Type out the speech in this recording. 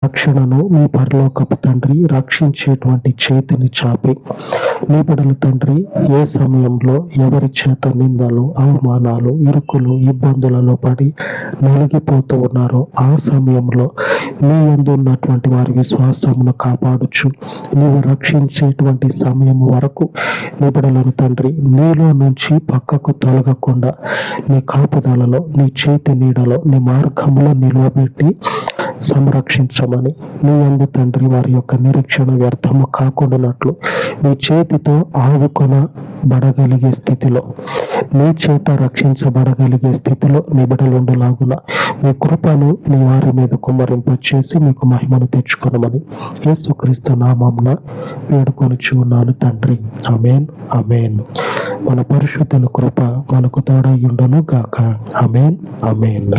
రక్షణను మీ పరలోకపు తండ్రి రక్షించేటువంటి చేతిని చాపి మీ బిడ్డలు తండ్రి ఏ సమయంలో ఎవరి చేత నిందలు, అవమానాలు, ఇరుకులు, ఇబ్బందులలో పడి నలిగిపోతూ ఉన్నారో ఆ సమయంలో నీ యందు ఉన్నటువంటి వారి విశ్వాసమును కాపాడుచు నీవు రక్షించేటువంటి సమయం వరకు నీ బిడ్డలను తండ్రి నీలో నుంచి పక్కకు తొలగకుండా నీ కాపుదలలో, నీ చేతి నీడలో, నీ మార్గంలో నిలవబెట్టి సంరక్షించమని నీ యందు తండ్రి వారి యొక్క నిరీక్షణ వ్యర్థము కాకుండానట్లు నీ చేతితో ఆదుకొనబడగలిగే స్థితిలో, నీ చేత రక్షించబడగలిగే స్థితిలో నీ బిడ్డలుండులాగున మీ కృపను నీ వారి మీద కుమ్మరింపచేసి మీకు మహిమను తెచ్చుకొనమని యేసుక్రీస్తు నామమున వేడుకొనుచు ఉన్నాను తండ్రి. ఆమేన్, ఆమేన్. మన పరిశుద్ధుల కృప మనకు తోడై ఉండును గాక. ఆమేన్, ఆమేన్.